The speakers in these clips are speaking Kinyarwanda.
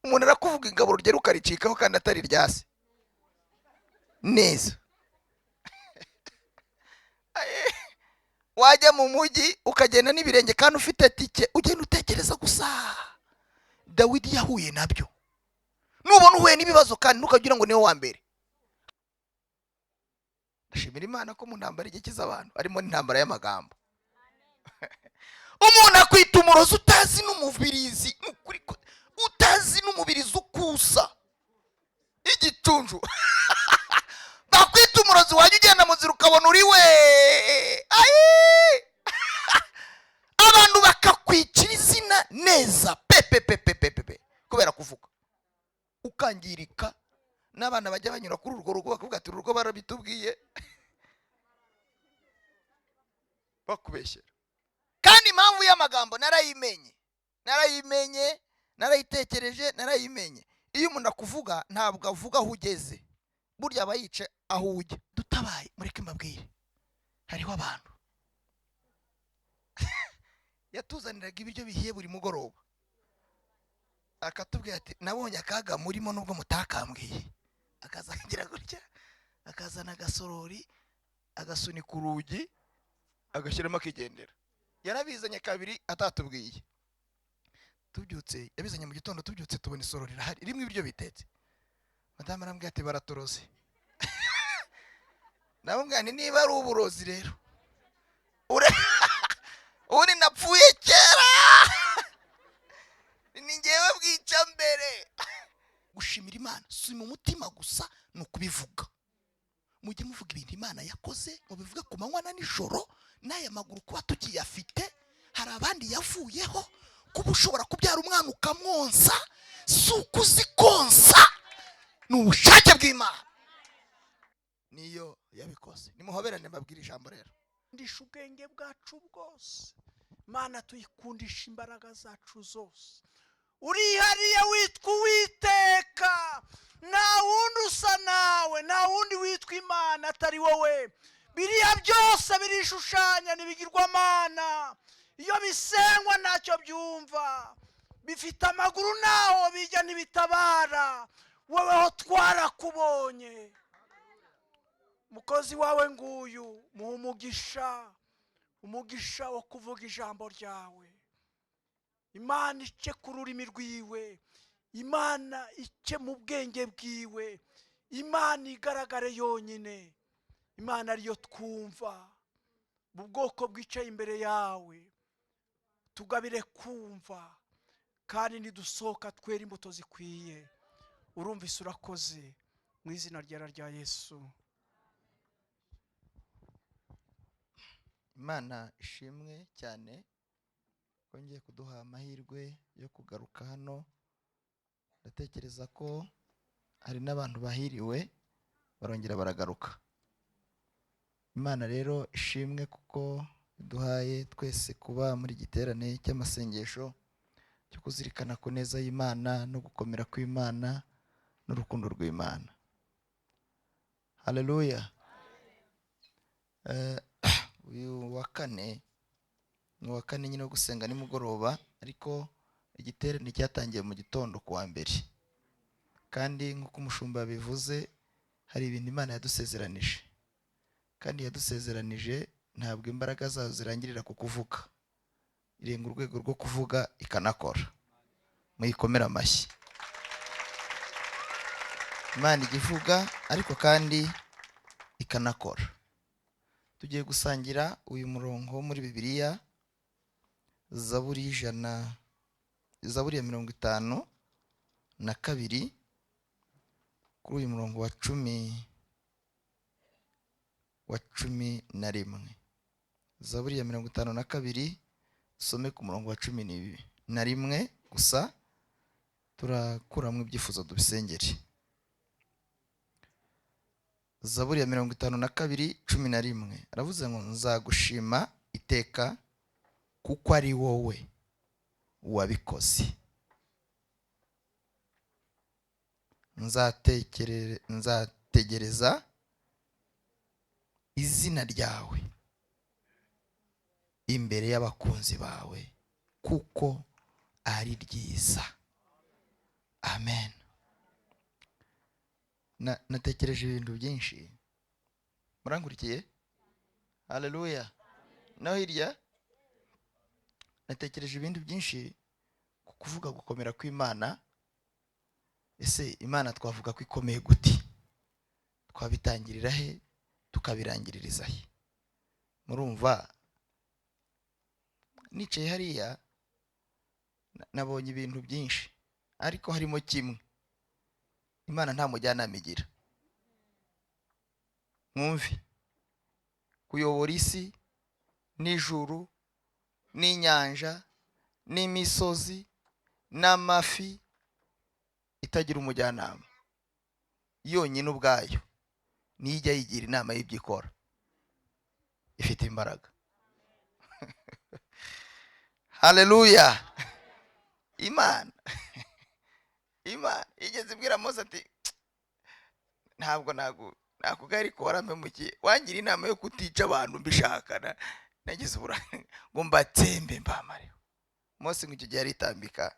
umuntu arakuvuga ingaburo rye rukaricikaho kandi atari ryase neza. Wajya mu mujyi ukagenda n'ibirenge kandi ufite tike, ugenda utekereza gusa. Dawidi yahuye nabyo. Nubona uhuye n'ibibazo kandi ntukagira ngo niwe wa mbere. Ndashimira Imana ko mu ntambara igikiza abantu arimo n'intambara y'amagambo. Umuntu akwita umurozi utazi n'umubirizi, utazi n'umubirizi ukusa igitunju. Bakwita umurozi wajya ugenda mu nzira ukabona uri we. Abantu bakakwicira izina neza pepepepepepe kubera kuvuga ukangirika. N'abana bajya banyura kuri urwo rugo bakavuga ati urugo barabitubwiye bakubeshyera. Kandi impamvu y'amagambo narayimenye narayitekereje narayimenye. Iyo umuntu akuvuga ntabwo avuga aho ugeze, burya aba yice aho ujya. Dutabaye mureke mbabwire, hariho abantu yatuzaniraga ibiryo bihiye buri mugoroba, akatubwira ati nabonye akaga murimo nubwo mutakambwiye. Akazagira gutya, akazana agasorori, agasunika urugi, agashyiramo akigendera. Yarabizanye kabiri atatubwiye. Tubyutse, yabizanye mu gitondo, tubyutse tubona isorori irahari irimo ibiryo bitetse. Madamu arambwira ati baratoroze. Nabambwira nti niba ari uburozi rero uri napfuye kera. Ni ngewe bwica mbere. Gushimira Imana si mu mutima gusa, ni ukubivuga. Mujye muvuga ibintu Imana yakoze, mubivuge ku manywa na nijoro. N'aya maguru kuba tukiyafite, hari abandi yavuyeho. Kuba ushobora kubyara umwana ukamwonsa si ukuzi konsa, ni ubushake bw'Imana, niyo yabikoze. Nimuhoberane mbabwira ijambo rero. Ndisha ubwenge bwacu bwose, Mana tuyikundisha imbaraga zacu zose. Urihariye witwa Uwiteka, nta wundi usa nawe, nta wundi witwa Imana atari wowe. Biriya byose birishushanya n'ibigirwamana, iyo bisengwa ntacyo byumva. Bifite amaguru naho bijya n'ibitabara, woweho twarakubonye. Mukozi wawe nguyu, muha umugisha wo kuvuga ijambo ryawe. Imana ice ku rurimi rwiwe, Imana ice mu bwenge bwiwe, Imana igaragare yonyine, Imana ariyo twumva. Mu bwoko bwicaye imbere yawe tugabire kumva, kandi nidusohoka twera imbuto zikwiye. Urumvise urakoze, mu izina rya Yesu. Imana ishimwe cyane kongeye kuduha amahirwe yo kugaruka hano. Ndatekereza ko hari n'abantu bahiriwe barongera baragaruka. Imana rero ishimwe kuko duhaye twese kuba muri giterane cy'amasengesho cyo kuzirikana ku neza y'Imana no gukomera kw'Imana n'urukundo rw'Imana. Haleluya. Uyu wa kane nyine wo gusenga nimugoroba, ariko igiterane cyatangiye mu gitondo kuwa mbere. Kandi nk'uko umushumba bivuze, hari ibintu Imana yadusezeranije, kandi yadusezeranije ntabwo imbaraga zazo zirangirira ku kuvuga, irenga urwego rwo kuvuga ikanakora. Muyikomera amashyi. Imana igivuga ariko kandi ikanakora. Tugiye gusangira uyu murongo muri Bibiliya, Zaburi ya 52 kuri uyu murongo wa 11. Zaburi ya 52 some ku murongo wa 11 gusa, turakuramo ibyifuzo dubisengere. Zaburi ya 52:11 aravuze ngo nzagushima iteka kuko ari wowe wabikoze. Nzategereza izina ryawe imbere y'abakunzi bawe kuko ari ryiza. amen. Natekereje ibintu byinshi, murangurikiye? Haleluya. No hirya natekereje ibintu byinshi ku kuvuga gukomera kw'Imana. Ese Imana twavuga ko ikomeye gute? Twabitangirira he tukabirangiririza he? Murumva nicaye hariya nabonye ibintu byinshi, ariko harimo kimwe: Imana nta mujyanama igira. Mwumve, kuyobora isi n'ijuru n'inyanja n'imisozi n'amafi itagira umujyanama, yonyine ubwayo nijya yigira inama y'ibyo ikora, ifite imbaraga. Haleluya. Imana igeze ibwira Mose ati ntabwo nakugaya, ariko warampemukiye, wangira inama yo kutica abantu mbishaka, nagize uburanga ngo mbatsembe mbamare. Mose ngo icyo gihe aritambika,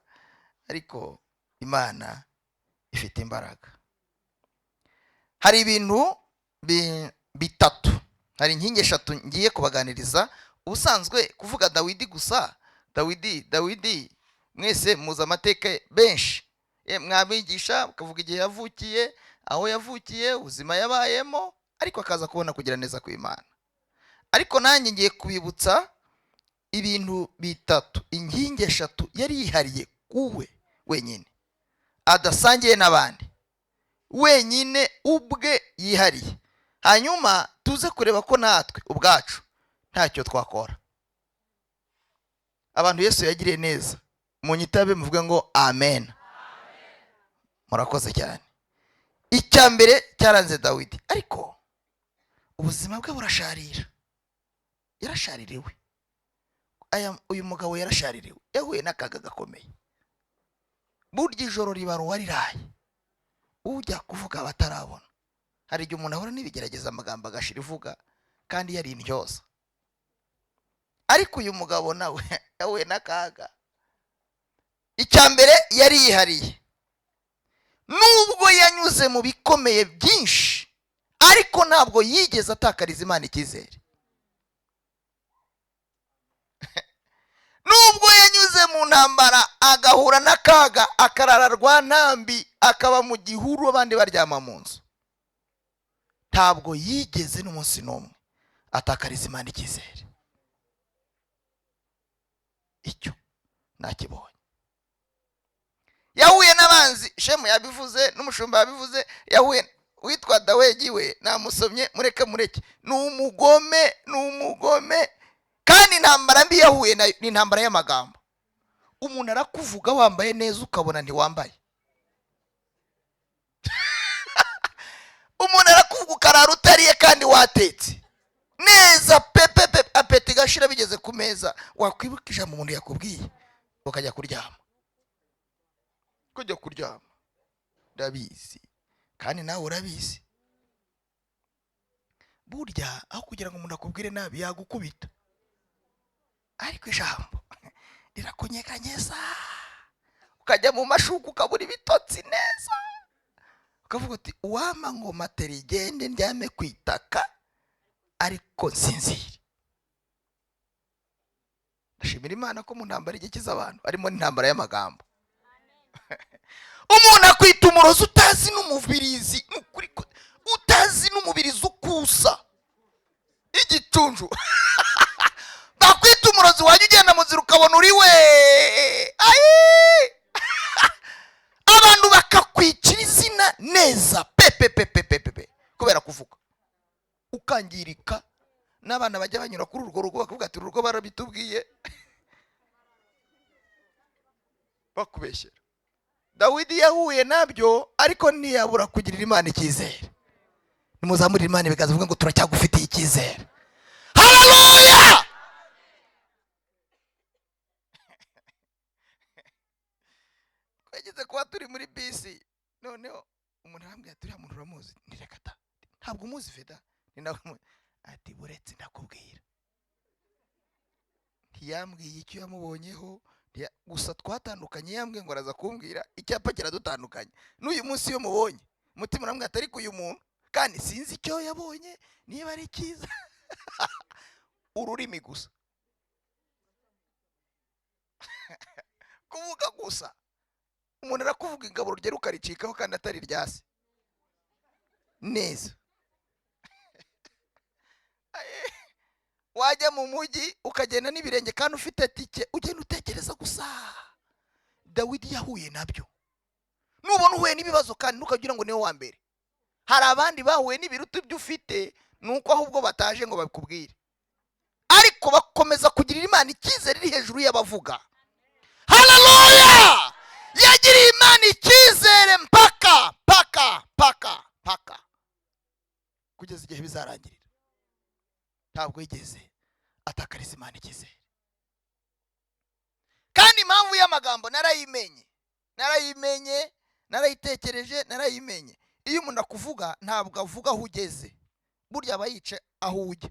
ariko Imana ifite imbaraga. Hari ibintu bitatu, hari inkingi eshatu ngiye kubaganiriza. Ubusanzwe kuvuga Dawidi gusa, Dawidi mwese muzi amateka benshi, mwabigisha ukavuga igihe yavukiye, aho yavukiye, ubuzima yabayemo, ariko akaza kubona kugira neza kw'Imana. Ariko nanjye ngiye kubibutsa ibintu bitatu, inkingi eshatu yari yihariye kuwe wenyine, adasangiye n'abandi, wenyine ubwe yihariye. Hanyuma tuze kureba ko natwe ubwacu ntacyo twakora. Abantu Yesu yagiriye neza, munyitabe muvuge ngo amen. Murakoze cyane. Icya mbere cyaranze Dawidi, ariko ubuzima bwe burasharira, yarashaririwe. Uyu mugabo yarashaririwe, yahuye n'akaga gakomeye. Burya ijoro ribara uwariraye, ujya kuvuga batarabona. Hari igihe umuntu ahora n'ibigerageza amagambo agashira ivuga kandi yari intyoza, ariko uyu mugabo nawe yahuye n'akaga. Icya mbere yari yihariye, nubwo yanyuze mu bikomeye byinshi, ariko ntabwo yigeze atakariza Imana icyizere. Nubwo yanyuze mu ntambara, agahura n'akaga, akarara rwantambi, akaba mu gihuru abandi baryama mu nzu, ntabwo yigeze n'umunsi n'umwe atakariza Imana icyizere. Icyo nakibonye. Yahuye n'abanzi, Shemu yabivuze, n'umushumba yabivuze. Yahuye witwa Dawegi, we namusomye, mureke, ni umugome. Kandi intambara mbi yahuye ni intambara y'amagambo. Umuntu arakuvuga wambaye neza ukabona ntiwambaye. Umuntu arakuvuga ukarara utariye kandi watetse neza, pepe apeti gashira bigeze ku meza, wakwibuka ijambo umuntu yakubwiye ukajya kuryama. Kujya kuryama ndabizi, kandi nawe urabizi. Burya aho kugira ngo umuntu akubwire nabi yagukubita, ariko ijambo rirakunyeganyeza, ukajya mu mashuka ukabura ibitotsi neza, ukavuga uti uwama ngo materi igende ndyame ku itaka ariko nsinzire. Ndashimira Imana ko mu ntambara igikiza abantu harimo n'intambara y'amagambo. Umuntu akwita umurozi utazi n'umubirizi, utazi n'umubirizi ukusa igitunju. Bakwita umurozi wajya ugenda mu nzira ukabona uri we. Abantu bakakwicira izina neza pepe kubera kuvuga, ukangirika. N'abana bajya banyura kuri urwo rugo bakavuga ati urugo barabitubwiye, bakubeshyera. Dawidi yahuye nabyo, ariko ntiyabura kugirira Imana icyizere. Nimuzamurire Imana ibiganza vuga ngo turacyagufitiye icyizere. Haleluya. Twageze kuba turi muri bisi, noneho umuntu arambwira ati uriya muntu uramuzi? Ndireka ta, ntabwo umuzi Feda. Ni nawe ati buretse ndakubwira. Ntiyambwiye icyo yamubonyeho, gusa twatandukanye, yambwiye ngo araza kumbwira icyapa kiradutandukanye n'uyu munsi iyo mubonye umutima uramubwira atari ku uyu muntu, kandi sinzi icyo yabonye niba ari cyiza. Ururimi gusa kuvuga gusa, umuntu arakuvuga ingaburo rye rukaricikaho kandi atari ryase neza. Wajya mu mujyi ukagenda n'ibirenge kandi ufite tike, ugenda utekereza gusa. Dawidi yahuye nabyo. Nubona uhuye n'ibibazo kandi nukagira ngo niwe wa mbere, hari abandi bahuye n'ibiruta ibyo ufite, nuko ahubwo bataje ngo babikubwire, ariko bakomeza kugirira Imana icyizere iri hejuru y'abavuga. Haleluya! Yagiriye Imana icyizere mpaka kugeza igihe bizarangirira. Ntabwo yigeze atakariza Imana icyizere. Kandi impamvu y'amagambo narayimenye, narayitekereje, narayimenye. Iyo umuntu akuvuga ntabwo avuga aho ugeze, burya aba yice aho ujya.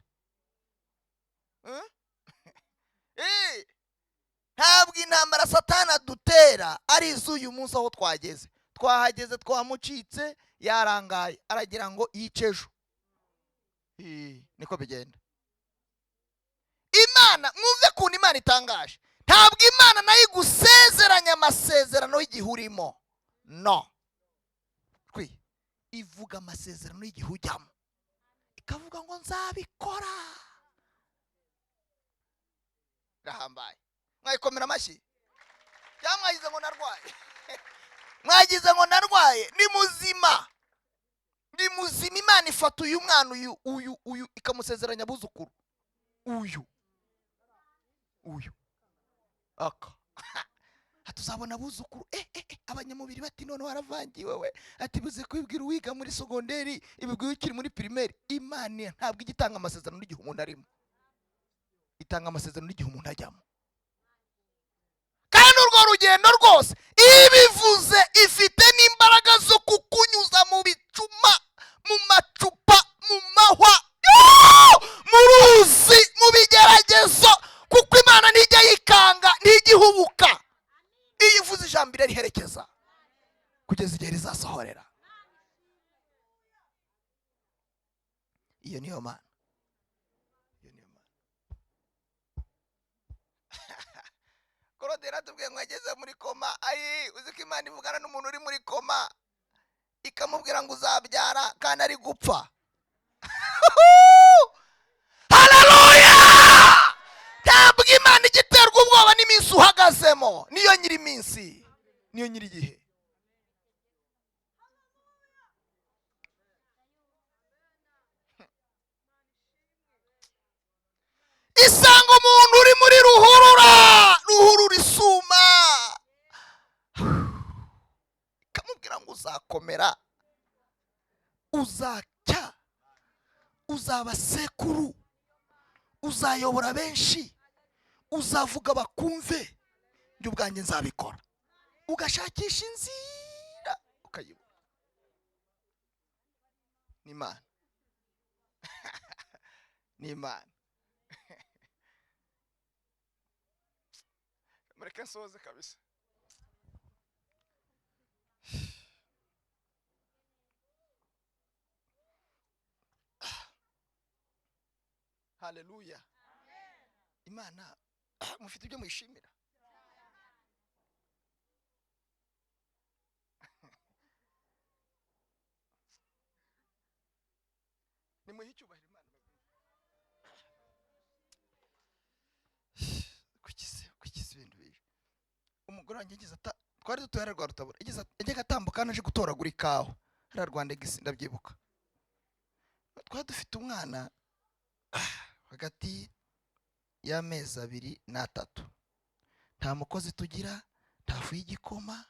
Ntabwo intambara Satani adutera ari iz'uyu munsi aho twageze. Twahageze twamucitse, yarangaye, aragira ngo yice ejo. Niko bigenda. Imana, mwumve kuntu Imana itangaje. Ntabwo Imana nayo igusezeranya amasezerano y'igihe urimo, no. Ivuga amasezerano y'igihe ujyamo, ikavuga ngo nzabikora. Rahambaye. Mwayikomera amashyi cyangwa mwagize ngo narwaye? Mwagize ngo narwaye? Ni muzima, ni muzima. Imana ifata uyu mwana uyu ikamusezeranya abuzukuru. Uyu aka hatuzabona abuzukuru. Abanyamubiri bati none waravangiwe we, ati buze kwibwira uwiga muri segonderi ibigwi ukiri muri primaire. Imana ntabwo igitanga amasezerano n'igihe umuntu arimo, itanga amasezerano n'igihe umuntu ajyamo. Kandi urwo rugendo rwose ibivuze ifite n'imbaraga zo kukunyuza mu bicuma, mu macupa, mu mahwa, mu ruzi, mu bigeragezo, kuko Imana ntijya yikanga, ntigihubuka. Iyo ivuze ijambo irariherekeza kugeza igihe rizasohorera. Iyo niyo Mana. Korodera tubwiye ngo ageze muri koma. Uzi ko Imana ivugana n'umuntu uri muri koma ikamubwira ngo uzabyara kandi ari gupfa. Haleluya! Ntabwo Imana igiterwa ubwoba n'iminsi uhagazemo, niyo nyiri iminsi, niyo nyiri igihe. Isanga umuntu uri muri ruhurura isuma, ikamubwira ngo uzakomera, uzacya, uzaba sekuru, uzayobora benshi, uzavuga bakumve, njye ubwanjye nzabikora. Ugashakisha inzira ukayibona. Ni Imana. Ni Imana. Mureke nsoze kabisa. Haleluya. Imana mufite ibyo mwishimira. Nimuhe icyubahiro Imana. Kukize ibintu bije. Umugore wanjye yagize twari dutuye rwa Rutabura, yagiye atambuka anaje gutoragura ikawa hariya Rwanda Gisi, ndabyibuka. Twari dufite umwana hagati y'amezi 2 n'3. Nta mukozi tugira, nta fu y'igikoma,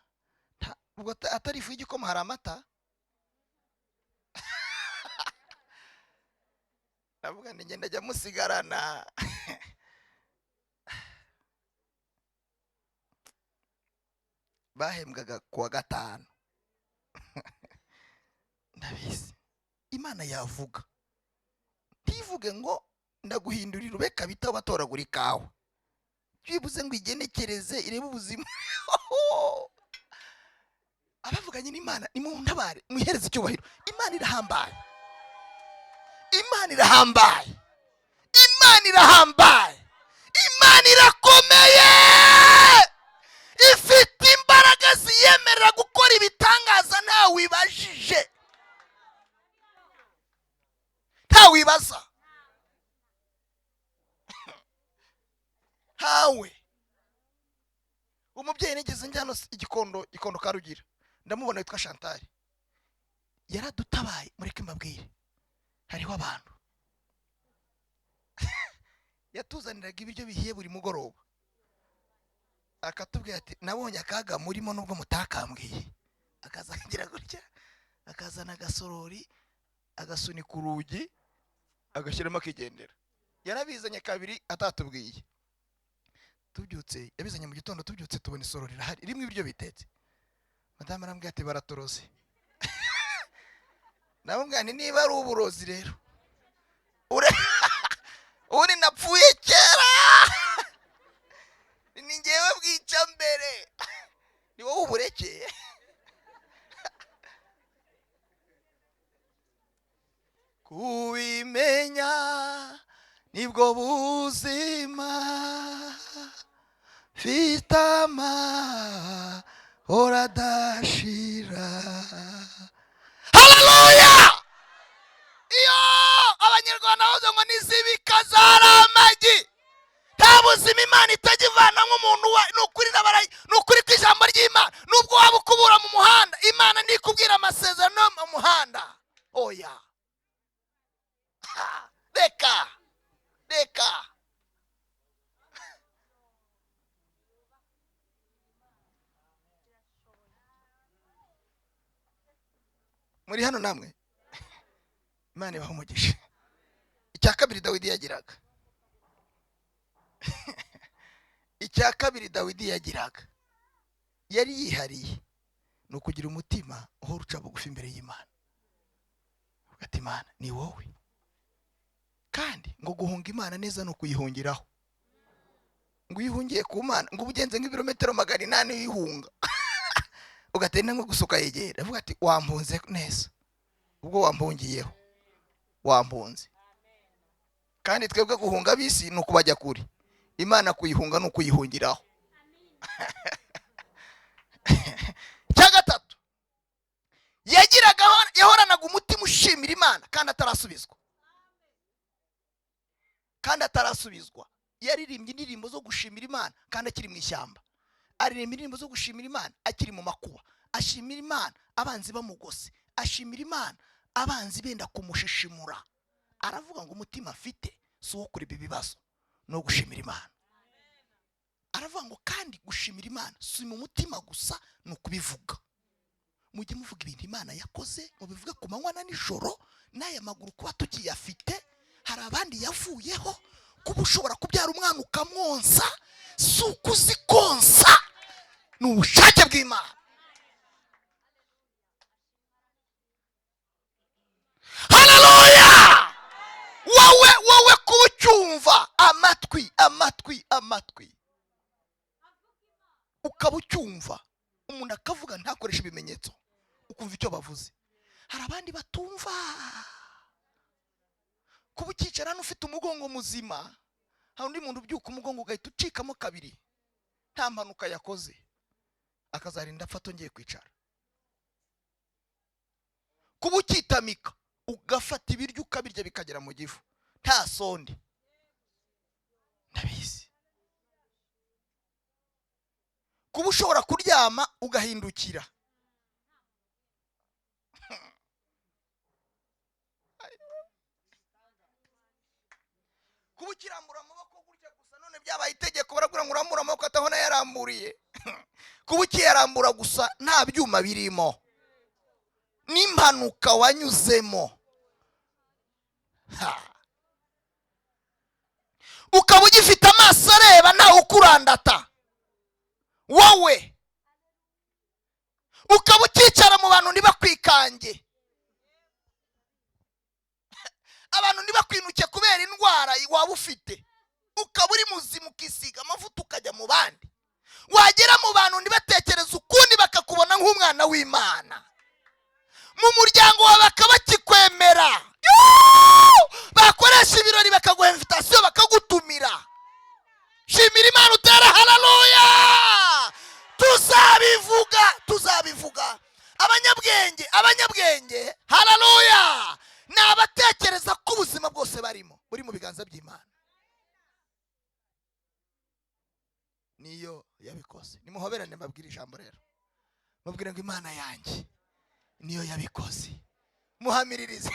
ubwo atari fu y'igikoma hari amata. Navuga ndi ngenda ajya musigarana. Bahembwaga kuwa 5. Ndabizi Imana yavuga, ntivuge ngo ndaguhindurira ubeka bita batoragura ikawa. bibuze ngo igenekereze irebe ubuzima. Abavuganye n'Imana nimuntabare muhereze icyubahiro. Imana irahambaye, Imana irahambaye, Imana irahambaye, Imana irakomeye, ifite imbaraga ziyemerera gukora ibitangaza ntawe wibajije, ntawe wibaza, hawe. Umubyeyi nigeze njyana igikondo Karugira, ndamubona witwa Chantal, yaradutabaye. Mureke mbabwire, hariho abantu yatuzaniraga ibiryo bihiye buri mugoroba, akatubwira ati nabonye akaga murimo nubwo mutakambwiye. Akazagira gutya, akazana agasorori, agasunika urugi, agashyiramo akigendera. Yarabizanye kabiri atatubwiye. Tubyutse, yabizanye mu gitondo, tubyutse tubona isorori irahari irimo ibiryo bitetse. Madame arambwira ati baratorose. Namubwira nti niba ari uburozi rero uri napfuye kera, ni ngewe bwica mbere, ni wowe uburekeye. Kubimenya nibwo buzima, fitama oradashira. Haleluya! Iyo abanyarwanda bavuze ngo nizibika zari amagi, nta buzima Imana itajivana nk'umuntu wa nukuri kw'ijambo ry'Imana. Nubwo waba ukubura mu muhanda, Imana ndikubwira amasezerano mu muhanda. Oya, reka muri hano namwe, Imana ibaha umugisha. Icya kabiri Dawidi yagiraga, icya kabiri Dawidi yagiraga, yari yihariye, ni ukugira umutima uhora uca bugufi imbere y'Imana. Ati Imana ni wowe, kandi ngo guhunga Imana neza ni ukuyihungiraho. Ngo uyihungiye ku Mana, ngo ubugenze nk'ibirometero 800 uyihunga, ugatenda nko gusuka yegera. Avuga ati wampunze neza, ubwo wampungiyeho wampunze. Kandi twebwe guhunga abisi ni ukubajya kuri Imana, kuyihunga ni ukuyihungiraho. Cya gatatu, yahoranaga umutima ushimira Imana kandi atarasubizwa. Yaririmbye indirimbo zo gushimira Imana kandi akiri mu ishyamba. Aririmba indirimbo zo gushimira Imana akiri mu makuba. Ashimira Imana abanzi bamugose, ashimira Imana abanzi benda kumushishimura. Aravuga ngo umutima afite si uwo kuri ibibazo, no gushimira Imana. Aravuga ngo kandi gushimira Imana si mu mutima gusa, ni ukubivuga. Mujye muvuga ibintu Imana yakoze, mubivuge ku manywa na nijoro. N'aya maguru kuba tukiyafite, hari abandi yavuyeho. Kuba ushobora kubyara umwana ukamwonsa, si ukuzi konsa, ni ubushake bw'Imana. Haleluya! Wowe kuba ucyumva, amatwi ukaba ucyumva, umuntu akavuga ntakoresha ibimenyetso, ukumva icyo bavuze. Hari abandi batumva. Kuba ukicara n'ufite umugongo muzima, hari undi muntu ubyuka umugongo ugahita ucikamo kabiri, nta mpanuka yakoze, akazarinda apfa atongeye kwicara. Kuba ukitamika, ugafata ibiryo ukabirya bikagera mu gifu, nta sonde, ndabizi. Kuba ushobora kuryama ugahindukira, kuba ukirambura amaboko gutya gusa, none byabaye itegeko baragura ngo urambura amaboko atahona yaramburiye. Kuba ukiyarambura gusa nta byuma birimo, n'impanuka wanyuzemo. Ukaba ugifite amaso areba ntawe ukurandata, wowe ukaba ukicara mu bantu ntibakwikange, abantu ntibakwinuke kubera indwara waba ufite. ukaba uri muzima ukisiga amavuta ukajya mu bandi, wagera mu bantu ntibatekereze ukundi bakakubona nk'umwana w'Imana, mu muryango wawe bakaba bakikwemera, bakoresha ibirori bakaguha invitation bakagutumira. Shimira Imana utera haleluya. Tuzabivuga. Abanyabwenge haleluya ni abatekereza ko ubuzima bwose barimo buri mu biganza by'Imana. Niyo yabikoze. Nimuhoberane mbabwira ijambo rero, mubwire ngo Imana yanjye niyo yabikoze. Muhamiririze,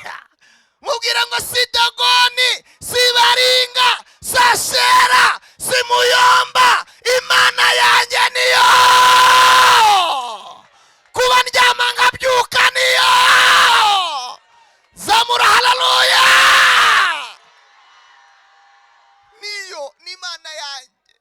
mubwire ngo si Dagoni, si Baringa, Sashera, si Muyomba, Imana yanjye niyo. Kuba ndyama ngabyuka niyo. Zamura haleluya. Niyo ni Imana yanjye.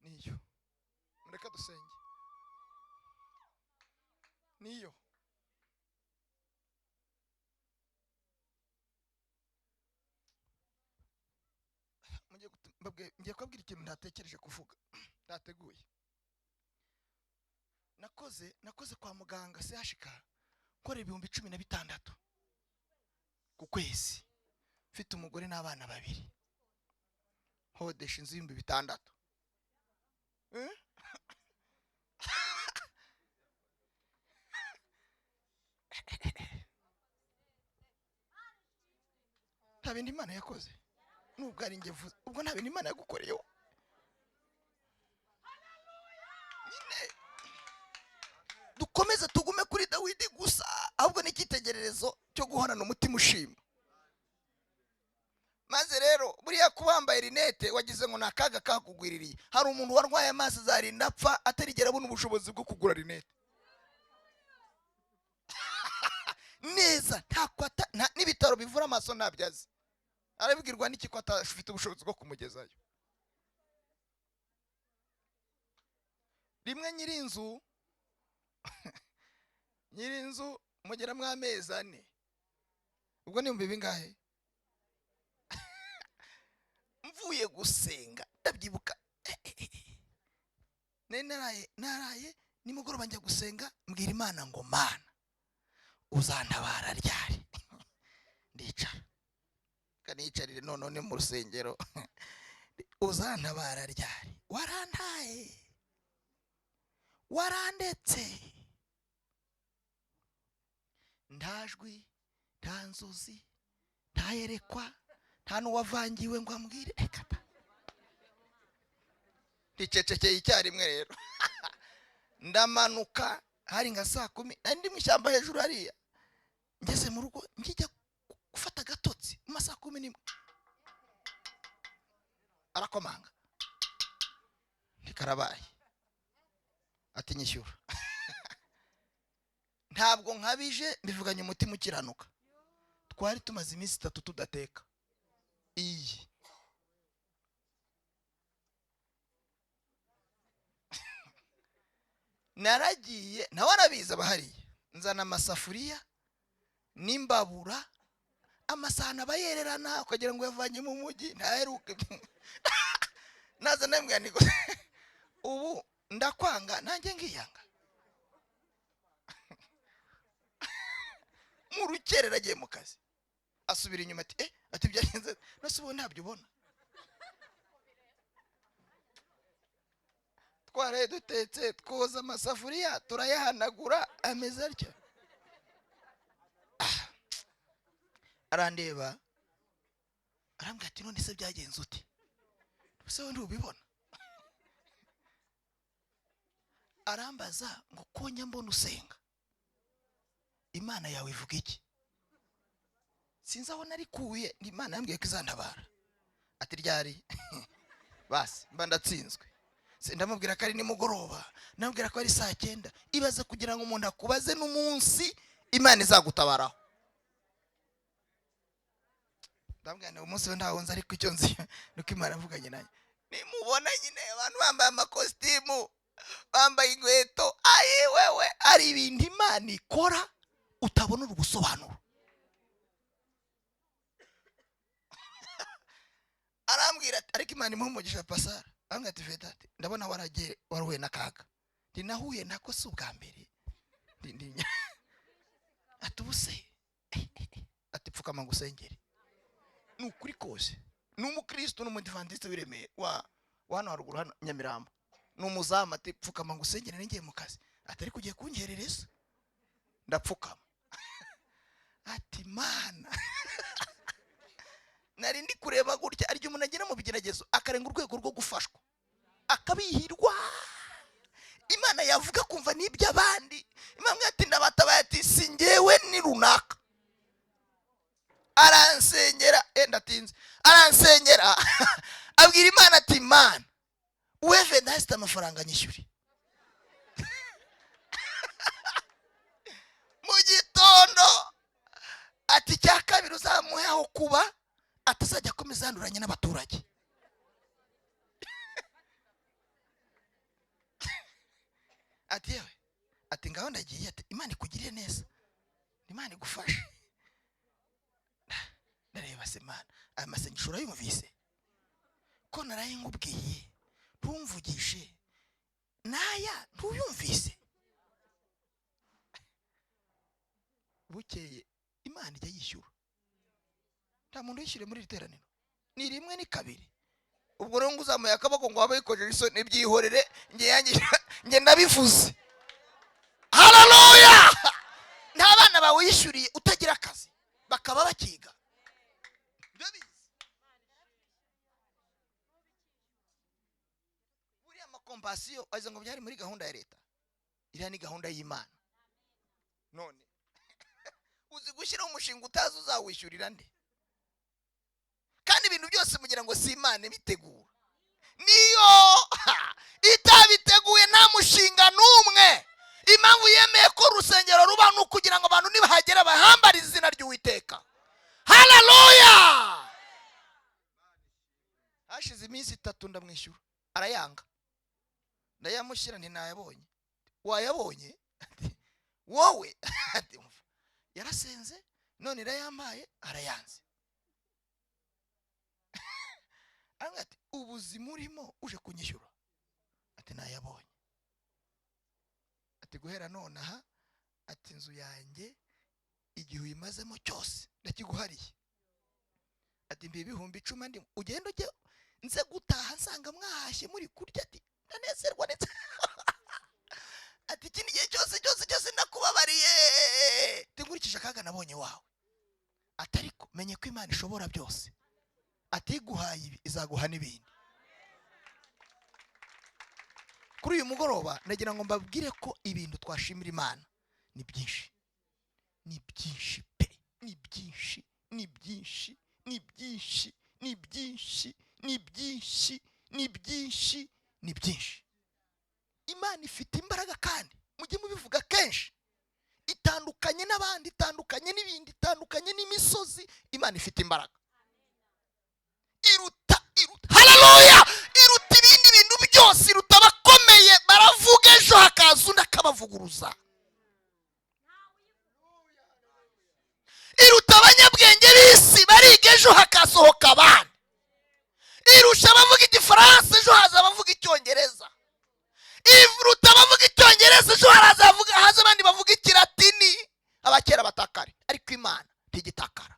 Niyo. Mureka dusenge. Niyo. Ngiye kubabwira ikintu ntatekereje kuvuga, ntateguye. Nakoze kwa muganga CHK nkora 16,000 ku kwezi, mfite umugore n'abana 2, hodesha inzu 6,000. Nta bindi Imana yakoze, nubwo ari njye vuze, ubwo nta bindi Imana yagukoreyeho. Dukomeze tugume kuri Dawidi gusa, ahubwo n'ikitegererezo cyo guhorana umutima ushima. Maze rero buriya kubambaye rinete wagize ngo nakaga kakugwiririye. Hari umuntu warwaye amaso azarinda apfa atarigera abona ubushobozi bwo kugura rinete. Neza ntakwata n'ibitaro bivura amaso ntabyazi. Arabigirwa n'iki ko atafite ubushobozi bwo kumugezayo. Rimwe nyirinzu mugera mu amezi 4. Ubwo ni bingahe? Mvuye gusenga ndabyibuka. Naraye nimugoroba njya gusenga, mbwira Imana ngo Mana uzantabara ryari. Ndicara kanicarire none mu rusengero. Uzantabara ryari? Warantaye, warandetse, ndajwi, nta nzozi, ntayerekwa, nta n'uwavangiwe ngo ambwire. Ekata ndicecekeye icyarimwe rero. Ndamanuka hari nka saa 10, ndi mu ishyamba hejuru hariya. Ngeze mu rugo njya gufata gatotsi mu saa 11. Arakomanga, ntikarabaye, ati nyishyura. Ntabwo nkabije, mbivuganye umutima ukiranuka. Twari tumaze iminsi 3 tudateka. Iyi naragiye nawe arabiza bahariye, nzana amasafuriya n'imbabura, amasahani abayererana ukagira ngo yavanye mu mujyi ntaheruke. Naza namwe niko ubu ndakwanga nanjye ngiyanga. Mu rukerera agiye mu kazi, asubira inyuma ati byagenze nasubo ntabyo ubona. Twaraye dutetse twoza amasafuriya turayahanagura ameze atyo. Arandeba arambwira ati none se byagenze ute? Se wowe ntubibona? Arambaza ngo konya mbona usenga, Imana yawe ivuga iki? Sinzi aho narikuye, ni Imana yambwiye ko izantabara. Ati ryari? Basi mba ndatsinzwe. Ndamubwira ko ari nimugoroba, nambwira ko ari saa 9. Ibaze kugira ngo umuntu akubaze n'umunsi Imana izagutabaraho. Ndambwira umunsi we ntawonza, ariko icyo nzi nuko Imana avuganye nanjye. nimubona nyine abantu bambaye amakositimu bambaye inkweto, ayi wewe, ari ibintu Imana ikora utabonera ubusobanuro. Arambwira ati ariko Imana imuha umugisha Pasara. Arambwira ati Vedati, ndabona warahuye n'akaga. Nahuye nako si ubwa mbere. Ati ubuse ati pfukama ngusengere. Ni ukuri kose. Ni umukristo n'umudivantiste w'Iremera wa hano haruguru hano Nyamirambo. Ni umuzamu. Ati pfukama ngusengere ningiye mu kazi. Ati ariko ugiye kunkerereza. Ndapfukama. Ati Mana nari ndi kureba gutya, ari umuntu agera mu bigeragezo akarenga urwego rwo gufashwa akabihirwa. Imana yavuga kumva n'iby'abandi. Imana ati ndabatabaye, ati si njyewe ni runaka. Aransengera, ndatinze, aransengera abwira Imana ati Imana wewe ndahita amafaranga nyishyuri. Mu gitondo ati cya kabiri uzamuhe aho kuba atazajya akomeza yanduranye n'abaturage. Ati yewe, ati ngaho ndagiye, ati Imana ikugirire neza, Imana igufashe. Ndareba se Imana, aya masengesho urayumvise ko naraye ngubwiye ntumvugishe, naya ntuyumvise. Bukeye Imana ijya yishyura. Nta muntu yishyure muri iri teraniro, ni rimwe ni kabiri. Ubwo rero ngo uzamuye akaboko ngo wabe yikojeje isoni, byihorere nge ndabivuze. Haleluya! Nta bana bawe yishyuriye utagira akazi bakaba bakiga. Buriya amakompasiyo aza ngo byari muri gahunda ya leta. Iriya ni gahunda y'Imana. None uzi gushyiraho umushinga utazi uzawishyurira nde? Kandi ibintu byose mugira ngo si Imana bitegura. Niyo itabiteguye nta mushinga n'umwe. Impamvu yemeye ko urusengero ruba ni ukugira ngo abantu nibahagera bahambarize izina ry'Uwiteka. Haleluya! Hashize iminsi 3 ndamwishyura arayanga. Ndayamushyira nti nayabonye. Wayabonye? Wowe ati yarasenze none irayambaye arayanze. Ati ubuzima urimo uje kunyishyura. Ati nayabonye. Ati guhera none aha, ati inzu yanjye igihe uyimazemo cyose ndakiguhariye. Ati mbi 10,000 ndi ugenda ujye nze gutaha nsanga mwahashye muri kurya. Ati ndanezerwa ndetse ati ikindi gihe cyose ndakubabariye. Tingurikije akaga nabonye wawe. Ati ariko menye ko Imana ishobora byose. Ati iguhaye ibi izaguha n'ibindi. Kuri uyu mugoroba nagira ngo mbabwire ko ibintu twashimira Imana ni byinshi. Ni byinshi pe, ni byinshi, ni byinshi, ni byinshi, ni byinshi, ni byinshi, ni byinshi, ni byinshi. Imana ifite imbaraga kandi mujye mubivuga kenshi. Itandukanye n'abandi, itandukanye n'ibindi, itandukanye n'imisozi. Imana ifite imbaraga. Iruta haleluya, iruta ibindi bintu byose, iruta abakomeye baravuga ejo hakaza undi akabavuguruza. Iruta abanyabwenge b'isi bariga ejo hakasohoka abandi. Irusha abavuga igifaransa ejo haza abavuga icyongereza. Iruta abavuga icyongereza ejo haza abandi bavuga ikilatini. Abakera batakare ariko Imana ntigitakara.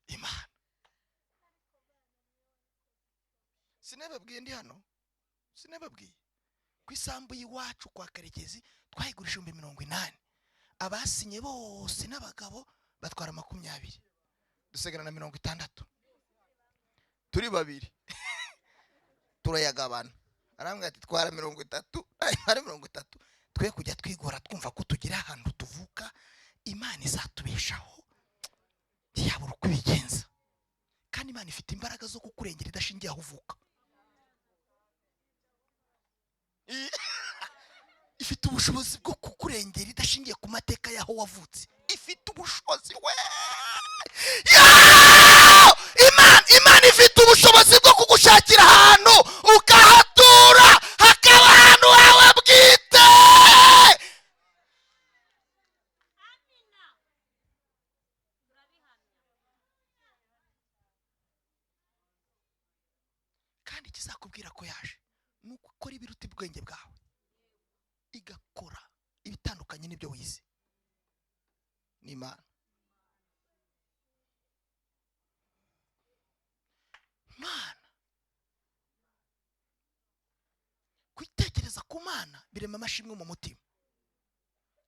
Imana sinababwiye ndi hano, sinababwiye ku isambu y'iwacu kwa Karekezi twayigurisha 80. Abasinye bose n'abagabo batwara 20, dusigarana 60. Turi babiri turayagabana. Arambwira ati twara 30, ari 30. Twe kujya twigora twumva ko tugira ahantu tuvuka Imana izatubeshaho yabura uko bigenza. Kandi Imana ifite imbaraga zo kukurengera idashingiye aho uvuka. Ifite ubushobozi bwo kukurengera idashingiye ku mateka yaho wavutse. ifite ubushobozi we. Imana ifite ubushobozi bwo kugushakira ahantu ukahatura, hakaba ahantu hawe bwite. kandi ikizakubwira ko yaje ni uko ukora ibiruta ubwenge bwawe, igakora ibitandukanye n'ibyo wize. ni Imana. Mana, kwitekereza ku Mana birema amashimwe mu mutima,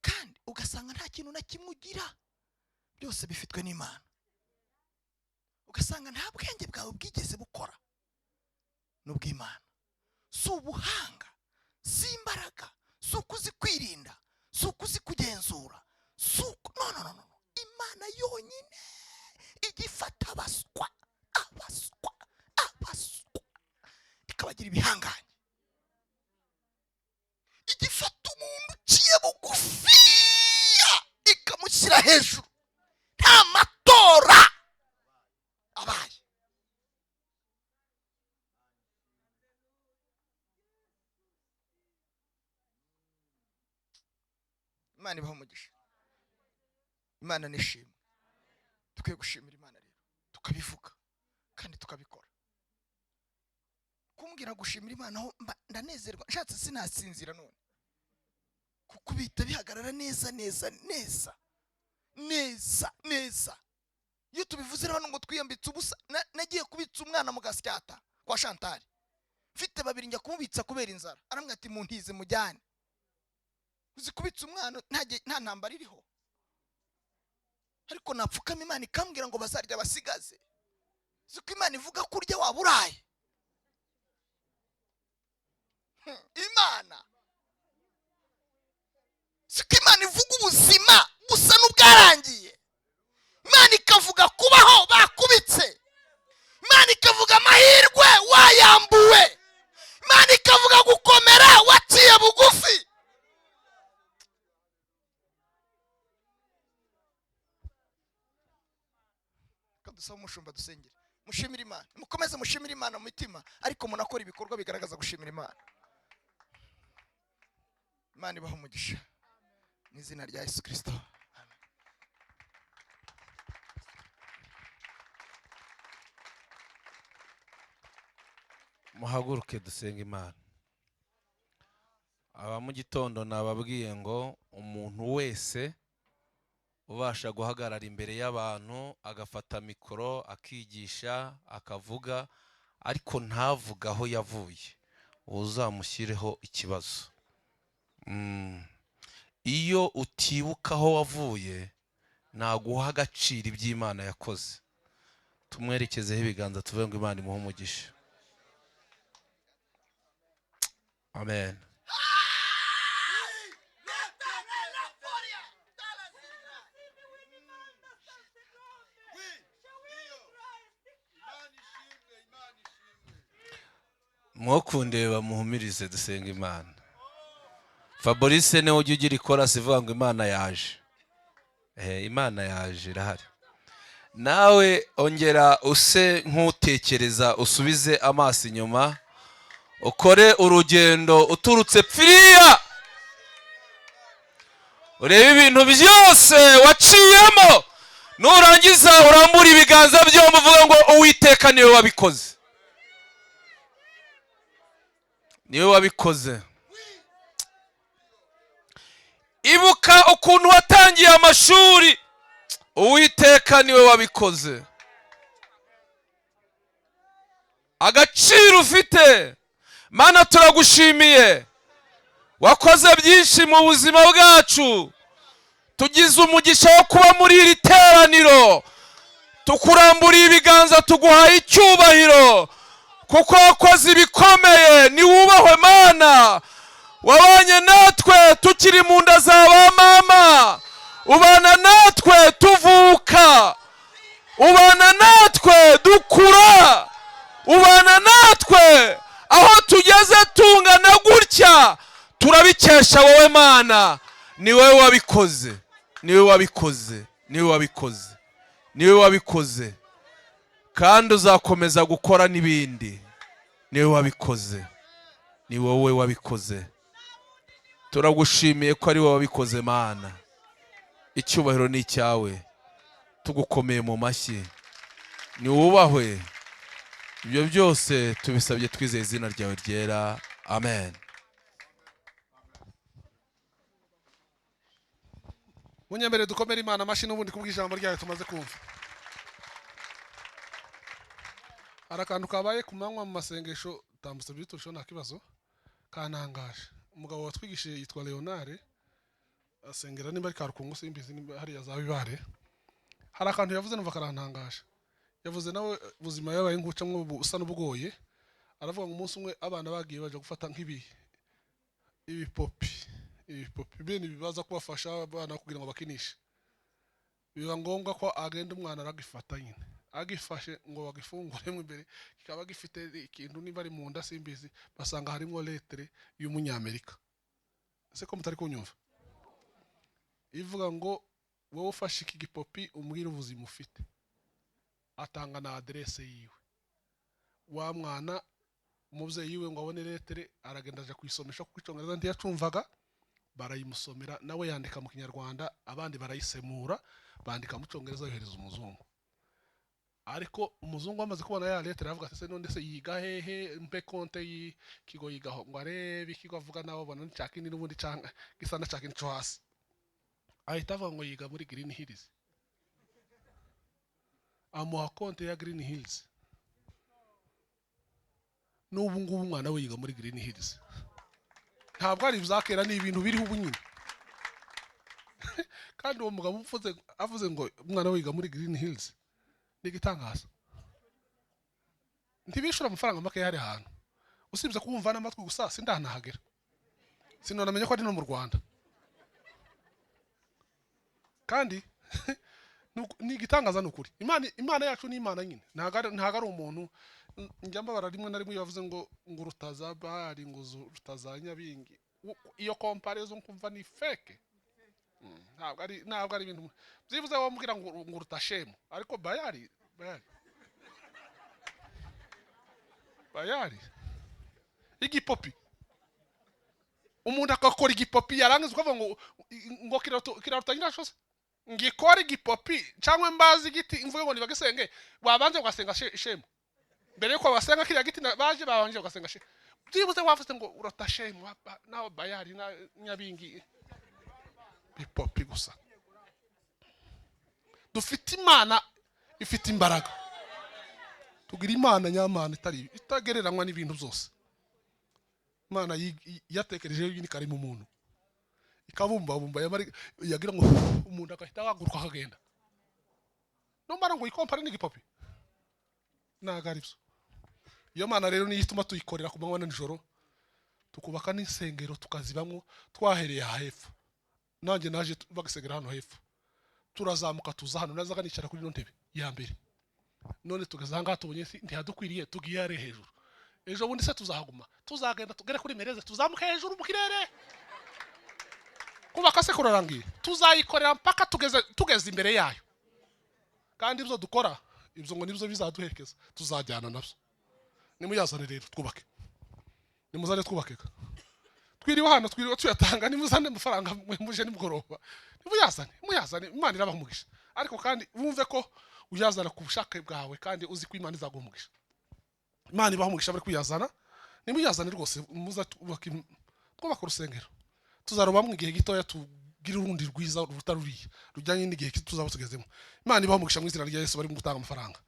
kandi ugasanga nta kintu na kimwe ugira, byose bifitwe n'Imana. Ugasanga nta bwenge bwawe bwigeze bukora, n'ubw'Imana. Si ubuhanga, si imbaraga, si ukuzi kwirinda, si ukuzi kugenzura, si uku no. Imana yonyine igifata abaswa ikabagira ibihanganye, igifata umuntu uciye bugufiya ikamushyira hejuru, nta matora abaye. Imana ibaho umugisha. Imana nishimwe. Tukwiye gushimira Imana rero, tukabivuga kandi tukabikora. Kumbwira gushimira Imana aho ndanezerwa, nshatse sinasinzira none, kuko bihita bihagarara neza. Iyo tubivuze hano ngo twiyambitse ubusa, nagiye kubitsa umwana mu Gasyata kwa Chantal, mfite babiri njya kumubitsa kubera inzara, aramwe ati muntize mujyane. Uzi kubitsa umwana nta ntambara iriho, ariko napfukama Imana ikambwira ngo bazarya basigaze. Ziko Imana ivuga kurya waburaye. Imana ziko Imana ivuga ubuzima busa n'ubwarangiye. Imana ikavuga kubaho bakubitse. Imana ikavuga amahirwe wayambuwe. Imana ikavuga gukomera waciye bugufi. Kadusaba umushumba dusengera, mushimira Imana, mukomeze mushimira Imana mu mitima, ariko munakora ibikorwa bigaragaza gushimira Imana. Imana ibaho umugisha mu izina rya Yesu Kristo. Muhaguruke dusenga Imana. Aba mu gitondo nababwiye ngo umuntu wese ubasha guhagarara imbere y'abantu agafata mikoro akigisha akavuga, ariko ntavuga aho yavuye, uzamushyireho ikibazo. Iyo utibuka aho wavuye naguha agaciro iby'Imana yakoze. Tumwerekezeho ibiganza tuvuge ngo Imana imuhe umugisha. Amen. Mwokundeba muhumirize dusenga Imana. Fabrice ne ujye ugira ikorasi ivuga ngo Imana yaje. Imana yaje irahari. Nawe ongera use nk'utekereza, usubize amaso inyuma, ukore urugendo uturutse pfiriya, urebe ibintu byose waciyemo, nurangiza urambura ibiganza byombi uvuga ngo Uwiteka niwe wabikoze. Niwe wabikoze. Ibuka ukuntu watangiye amashuri, Uwiteka niwe wabikoze. Agaciro ufite, Mana turagushimiye, wakoze byinshi mu buzima bwacu. Tugize umugisha wo kuba muri iri teraniro, tukuramburiye ibiganza tuguhaye icyubahiro, kuko wakoze ibikomeye. Ni wubahwe Mana, wabanye natwe tukiri mu nda za ba mama, ubana natwe tuvuka, ubana natwe dukura, ubana natwe aho tugeze tungana gutya. Turabikesha wowe Mana, ni wowe wabikoze, ni wowe wabikoze. niwe wabikoze, niwe wabikoze, kandi uzakomeza gukora n'ibindi. Niwe wabikoze, ni wowe wabikoze. Turagushimiye ko ari wowe wabikoze Mana. Icyubahiro ni icyawe, tugukomeye mu mashyi. Ni wubahwe. Ibyo byose tubisabye twizeye izina ryawe ryera. Amen. Munyembere dukomere Imana amashyi n'ubundi kubw'ijambo ryayo tumaze kumva. Arakantu kabaye ku manywa mu masengesho tambutse biturusho nta kibazo kanangaje. Umugabo watwigishije yitwa Leonard, asengera nimba ari Karukungu simbizi nimba hari yazabibare. Hari akantu yavuze numva karantangaje. Yavuze nawe buzima yabaye nkucamwe busa n'ubugoye. Aravuga ngo umunsi umwe abana bagiye baje gufata ibipopi bene bibaza kubafasha abana kugira ngo bakinishe. Biba ngombwa ko agenda umwana aragifata nyine, agifashe ngo bagifunguremo imbere, kikaba gifite ikintu niba ari mu nda simbizi, basanga harimo lettre y'umunyamerika. Ese ko mutari kunyumva? Ivuga ngo wowe ufashe iki gipopi umbwire ubuzima ufite, atanga na adresse yiwe. Wa mwana umubyeyi yiwe ngo abone lettre, aragenda aje kuyisomesha kuko icyongereza ntiyacumvaga, barayimusomera nawe yandika mu Kinyarwanda, abandi barayisemura bandika mu Cyongereza yohereza umuzungu. Ariko umuzungu amaze kubona ya lettre avuga ati se none se yiga hehe, mpe konte y'ikigo yigaho, ngo arebe ikigo avuga nawe bona ncakindi n'ubundi canga gisana cakindi cyo hasi. Ahita avuga ngo yiga muri Green Hills. Amuha konte ya Green Hills. N'ubu ngubu umwana we yiga muri Green Hills. Ntabwo ari bizakera ni ibintu biriho ubu nyine. Kandi uwo mugabo avuze ngo umwana we yiga muri Green Hills nigitangaza. Ntibishura amafaranga make yari ahantu. Usibye kumva n'amatwi gusa sindanahagera. Sinonamenye ko ari no mu Rwanda. Kandi nigitangaza n'ukuri. Imana yacu ni Imana nyine. Ntago ari umuntu. Njyamba bararimwe na rimwe yavuze ngo rutazabari ngo rutazanyabingi. Iyo comparison kumva ni fake. Ntabwo ari ibintu byivuze wambwira ngo rutashemu, ariko bayari igipopi. Umuntu akakora igipopi yarangiza ukavuga ngo kirarutangira shose ngikora igipopi cyangwa mbazi igiti mvuge ngo nibagisenge, wabanje ugasenga shemu mbere yuko basenga kiriya giti baje babanje ugasenga shemu. Byibuze wavuze ngo urotashemu naho bayari na nyabingi bipopi gusa. Dufite Imana ifite imbaraga. Tugira Imana nyamana itagereranywa n'ibintu byose. Imana yatekereje y'ini kari mu muntu, ikabumba yagira ngo umuntu agahita ahaguruka akagenda. Numara ngo ikompare n'igipopi nagari byo. Iyo Mana rero niyo ituma tuyikorera ku manywa n'ijoro, tukubaka n'insengero tukazibamwo twahereye hepfo. Nanjye naje bagisengera hano hepfo, turazamuka tuza hano nazaga nicara kuri no ntebe ya mbere, none tugazanga tubonye ntihadukwiriye tugiye ari hejuru. Ejo bundi se tuzahaguma, tuzagenda tugere kuri mereze, tuzamuka hejuru mu kirere. Kubaka se kurarangiye, tuzayikorera mpaka tugeze imbere yayo. Kandi ibyo dukora ibyo ngo nibyo bizaduherekeza, tuzajyana nabyo. Nimuyazane rero twubake, nimuzane twubakeka. Twiriwe hano twiriwe tuyatanga, nimuzane amafaranga muje nimugoroba. Muyazane Imana irabahumugisha. Ariko kandi wumve ko uyazana ku bushake bwawe kandi uzi ko Imana izagumugisha. Imana ibahumugisha bari kuyazana, nimuyazane rwose muza twubaka urusengero. Tuzaroba mu gihe gitoya tugira urundi rwiza rutaruriye rujyanye n'igihe tuzaba tugezemo. Imana ibahumugisha mu izina rya Yesu bari gutanga amafaranga.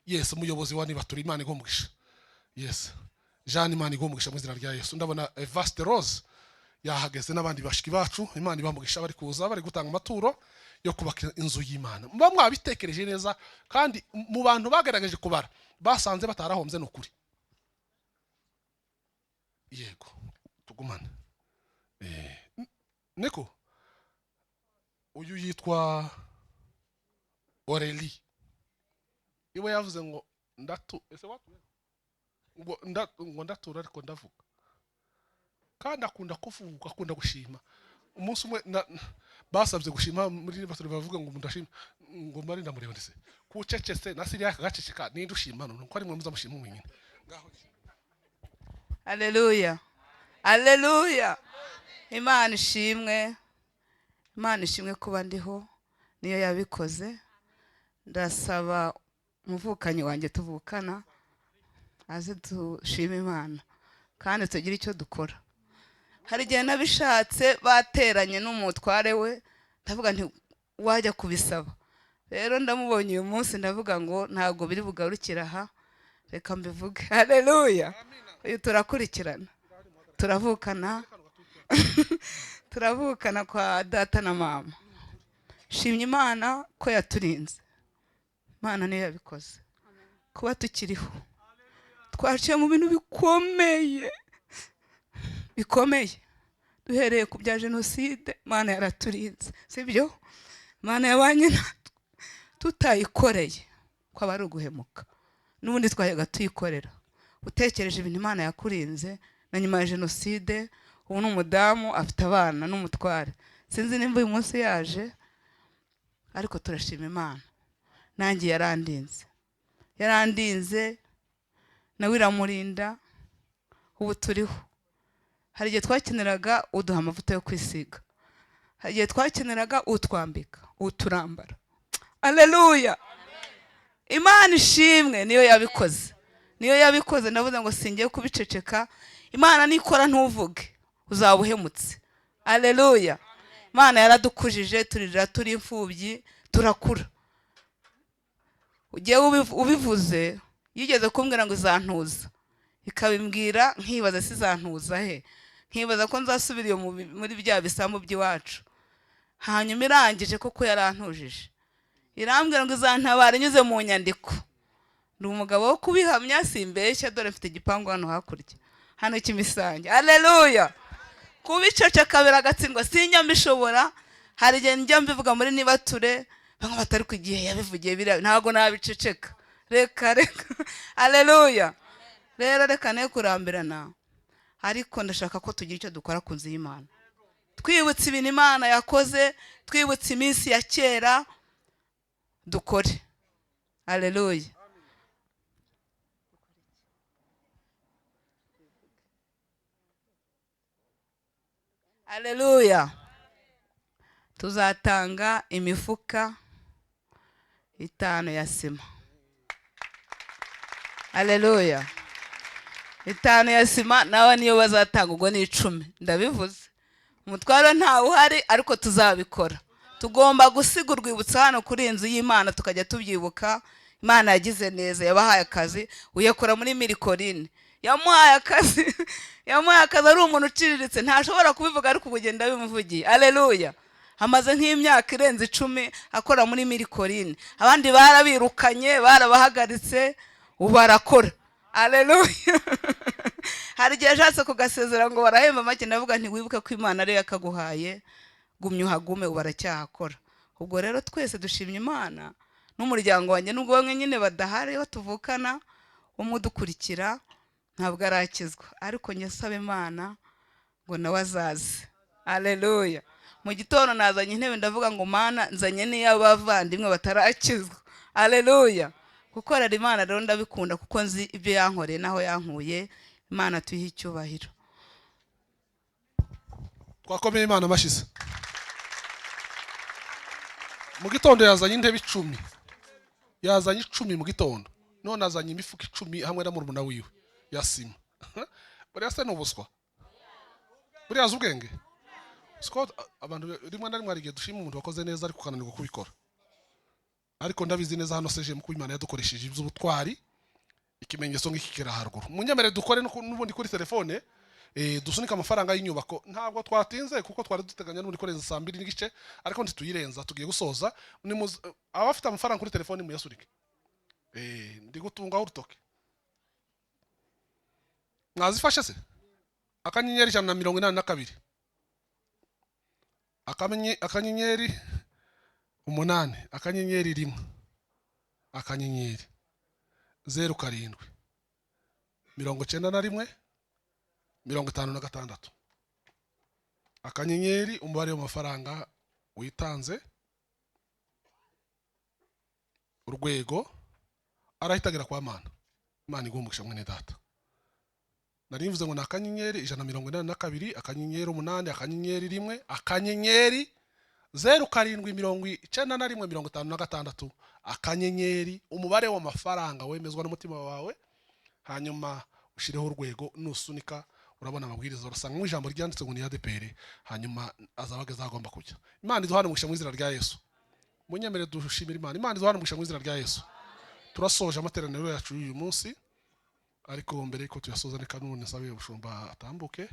Yes, umuyobozi wa niba turi Imana igumugisha. Yes. Jean Imana igumugisha mu izina rya Yesu. Ndabona Vaste Rose yahageze n'abandi bashiki bacu. Imana ibahumugisha bari kuza bari gutanga amaturo yo kubaka inzu y'Imana. Muba mwabitekereje neza kandi mu bantu bagerageje kubara basanze batarahombye n'ukuri. Yego tugumane. Neko uyu yitwa Aurélie, iwe yavuze ngo ese watu ngo ndatura ariko ndavuga, kandi akunda kuvuga akunda gushima. Umunsi umwe basabye gushima muri baturi bavuga ngo ndashima, ngo mari ndamureba ndise kucecetse na siriya kagaceceka ninde ushima none ko ari mwe muzamushima mwenyine ngaho. Haleluya, haleluya. Imana ishimwe, Imana ishimwe kuba ndiho, niyo yabikoze. Ndasaba umuvukanyi wanjye tuvukana aze dushima Imana kandi tugire icyo dukora. Hari igihe nabishatse bateranye n'umutware we, ndavuga nti wajya kubisaba. Rero ndamubonye uyu munsi ndavuga ngo ntabwo biri bugarukira aha, reka mbivuge. Haleluya. Uyu turakurikirana, turavukana turavukana kwa data na mama. Shimye Imana ko yaturinze. Imana niyo yabikoze kuba tukiriho. Twaciye mu bintu bikomeye bikomeye, duhereye ku bya jenoside. Imana yaraturinze, sibyo? Imana yabanye natwe tutayikoreye ko aba ari uguhemuka. N'ubundi twayaga tuyikorera. Utekereje ibintu Imana yakurinze na nyuma ya jenoside, ubu n'umudamu afite abana n'umutware. Sinzi nimba uyu munsi yaje, ariko turashima Imana. Nanjye yarandinze nawe iramurinda. Ubu turiho. Hari igihe twakeneraga uduha amavuta yo kwisiga, hari igihe twakeneraga utwambika, uturambara. Haleluya. Imana ishimwe, niyo yabikoze, niyo yabikoze. Ndavuze ngo singiye kubiceceka. Imana nikora ntuvuge uzaba uhemutse. Haleluya. Imana yaradukujije, turira turi imfubyi, turakura. Ugiye ubivuze, yigeze kumbwira ngo izantuza, ikabimbwira nkibaza si izantuza he, nkibaza ko nzasubira iyo muri bya bisambu by'iwacu. Hanyuma irangije koko yarantujije, irambwira ngo izantabara inyuze mu nyandiko. Ndi umugabo wo kubihamya, simbeshya, dore mfite igipangu hano hakurya, hano Kimisange. Haleluya. Kubiceceka biragatsindwa, sinya mbishobora. Hari igihe njya mbivuga muri Nibature, bamwe batari ku gihe yabivugiye biriya, ntabwo nabiceceka. Reka. Haleluya. Rero reka ne kurambirana, ariko ndashaka ko tugira icyo dukora ku nzu y'Imana, twibutse ibintu Imana yakoze, twibutse iminsi ya kera, dukore. Haleluya. Haleluya. Tuzatanga imifuka 5 ya sima. Haleluya. 5 ya sima, nawe niyo bazatanga, ubwo ni 10. Ndabivuze, umutwaro ntawe uhari, ariko tuzabikora. Tugomba gusiga urwibutso hano kuri inzu y'Imana, tukajya tubyibuka. Imana yagize neza, yabahaye akazi. Uyakora muri Mirikorine, yamuhaye akazi ari umuntu uciriritse, ntashobora kubivuga, ariko ubugenda bimuvugiye. Haleluya. Hamaze nk'imyaka irenze 10 akora muri Mirikorine. Abandi barabirukanye, barabahagaritse, ubu arakora. Haleluya. Hari igihe ashatse kugasezera ngo barahemba make, ndavuga nti wibuke ko Imana ariyo yakaguhaye, gumye uhagume, ubu aracyahakora. Ubwo rero twese dushimye Imana, n'umuryango wanjye nubwo bamwe nyine badahari batuvukana, umudukurikira ntabwo arakizwa, ariko nyesaba Imana ngo nawe azaze. Haleluya. Mu gitondo nazanye intebe, ndavuga ngo Mana nzanye n'iy'abavandimwe batarakizwa. Haleluya. Gukorera Imana rero ndabikunda, kuko nzi ibyo yankoreye naho yankuye. Imana tuyihe icyubahiro. Twakomeye Imana amashize. Mu gitondo yazanye intebe 10, yazanye 10 mu gitondo, none azanye imifuka 10 hamwe na murumuna wiwe yasima. Buriya se n'ubuswa, buriya azi ubwenge. Scott, abantu rimwe na rimwe ari gihe dushima umuntu wakoze neza ariko kananirwa kubikora. Ariko ndabizi neza hano seje mu Imana yadukoresheje iby'ubutwari, ikimenyetso ngikikira haruguru. Munyemere dukore n'ubundi kuri telefone, dusunika amafaranga y'inyubako. Ntabwo twatinze kuko twari duteganya n'ubundi korenza 2:00 n'igice, ariko ntituyirenza, tugiye gusoza. Abafite amafaranga kuri telefone muyasurike. Ndi gutunga urutoke. Mwazifashe se? Akanyenyeri 182. Akanyenyeri 8, akanyenyeri 1, akanyenyeri 07 91 56, akanyenyeri umubare w'amafaranga witanze, urwego arahita agera kwa mana. Imana igomba mwene data. Nari mvuze ngo ni akanyenyeri 182 akanyenyeri 8 akanyenyeri 1 akanyenyeri 0771 akanyenyeri umubare w'amafaranga wemezwa n'umutima wawe, hanyuma ushireho urwego nusunika urabona amabwiriza urasanga mu ijambo ryanditse ngo ni ADPR, hanyuma azabageza agomba kujya. Imana iduhane mu izina rya Yesu. Munyemere dushimira Imana. Imana iduhane mu izina rya Yesu. Turasoje amateraniro yacu uyu munsi, ariko mbere yuko tuyasoza ni kanuni nsabe ubushumba atambuke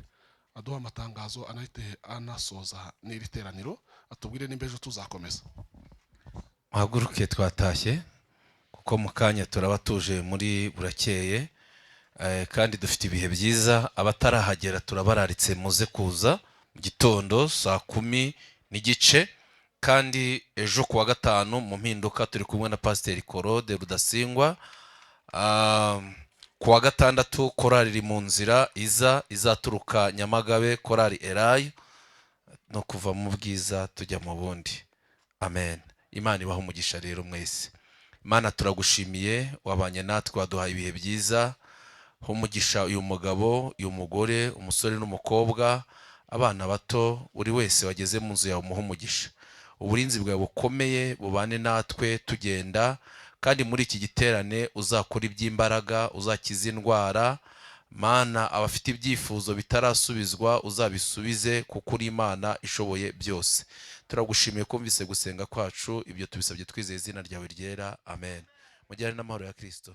aduha amatangazo anahite anasoza n'iri teraniro, atubwire n'imbejo tuzakomeza. Muhaguruke twatashye kuko mu kanya turaba tuje muri burakeye, kandi dufite ibihe byiza. Abatarahagera turabararitse muze kuza mu gitondo 10:30, kandi ejo kuwa gatanu mu mpinduka turi kumwe na Pasiteri Claude Rudasingwa. Kuwa gatandatu korali iri mu nzira izaturuka Nyamagabe, korali Erayo, no kuva mu bwiza tujya mu bundi. Amen. Imana ibaho umugisha rero mwese. Imana turagushimiye, wabanye natwe, waduhaye ibihe byiza. Umugisha uyu mugabo, uyu mugore, umusore n'umukobwa, abana bato, buri wese wageze mu nzu yawe umuha umugisha. Uburinzi bwawe bukomeye bubane natwe tugenda, kandi muri iki giterane uzakora iby'imbaraga, uzakiza indwara. Mana, abafite ibyifuzo bitarasubizwa uzabisubize, kuko uri Imana ishoboye byose. Turagushimiye kumvise gusenga kwacu, ibyo tubisabye twizeye izina ryawe ryera. Amen. Mujyane n'amahoro ya Kristo.